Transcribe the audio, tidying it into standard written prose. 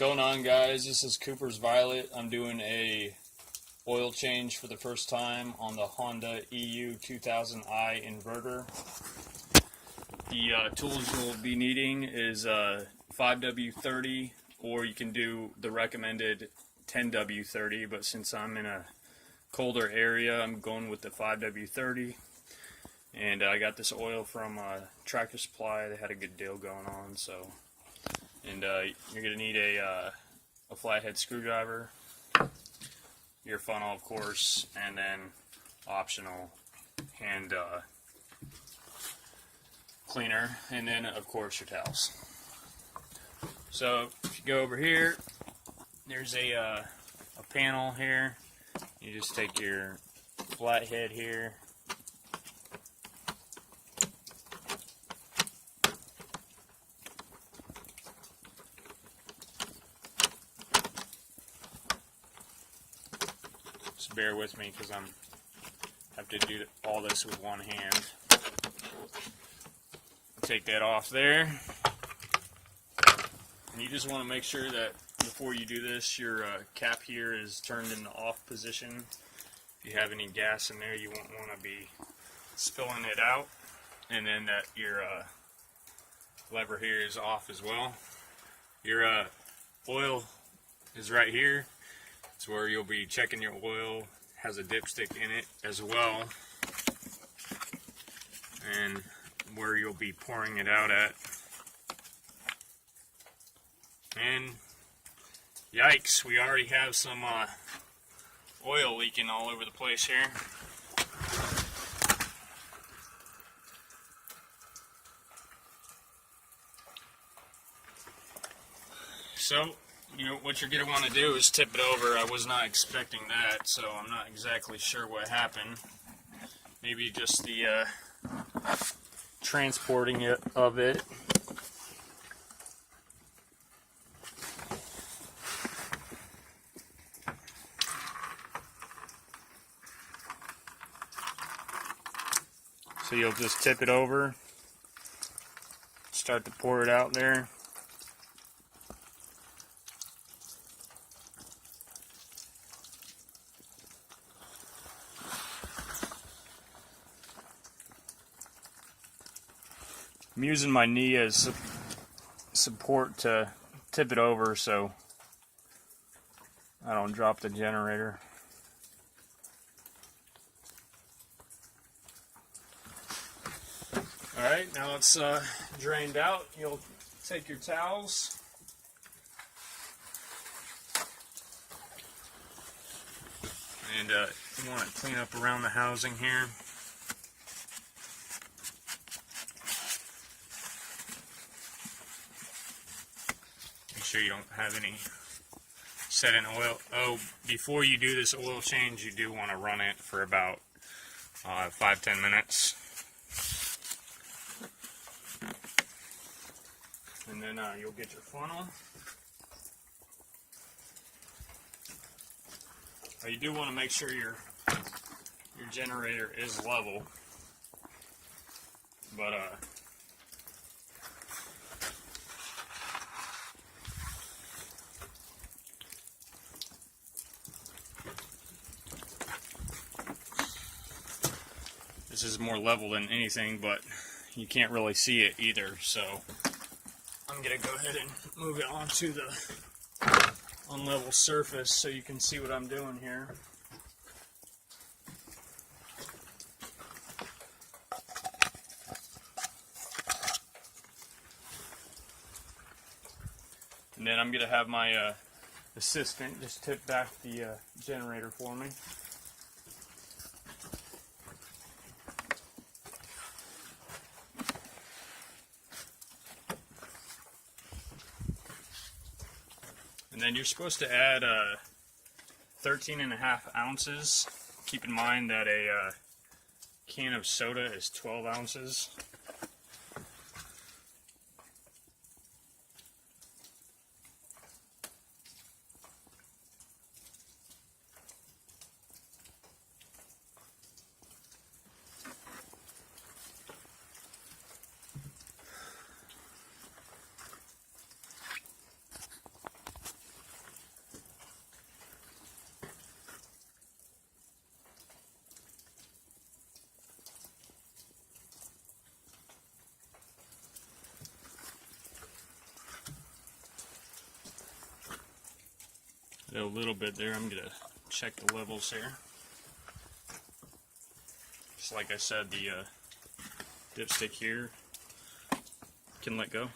Going on, guys? This is Cooper's Violet. I'm doing a oil change for the first time on the Honda eu2000i inverter. The tools you'll be needing is 5W30, or you can do the recommended 10W30, but since I'm in a colder area, I'm going with the 5W30. And I got this oil from Tractor Supply. They had a good deal going on, so. And you're going to need a flathead screwdriver, your funnel, of course, and then optional hand cleaner, and then, of course, your towels. So if you go over here, there's a panel here. You just take your flathead here. Just bear with me because I'm have to do all this with one hand. Take that off there, and you just want to make sure that before you do this, your cap here is turned in the off position. If you have any gas in there, you won't want to be spilling it out, and then that your lever here is off as well. Your oil is right here. It's where you'll be checking your oil. Has a dipstick in it as well, and where you'll be pouring it out at. And yikes, we already have some oil leaking all over the place here. So, you know, what you're going to want to do is tip it over. I was not expecting that, so I'm not exactly sure what happened. Maybe just the transporting it of it. So you'll just tip it over, start to pour it out there. I'm using my knee as support to tip it over so I don't drop the generator. Alright, now it's drained out. You'll take your towels. And you want to clean up around the housing here. Make sure you don't have any set in oil. Oh, before you do this oil change, you do want to run it for about 5-10 minutes. And then you'll get your funnel. You do want to make sure your generator is level, but this is more level than anything, but you can't really see it either, so I'm going to go ahead and move it onto the unlevel surface so you can see what I'm doing here. And then I'm going to have my assistant just tip back the generator for me. And then you're supposed to add 13.5 ounces. Keep in mind that a can of soda is 12 ounces. a little bit there. I'm gonna check the levels here. Just like I said, the dipstick here can let go.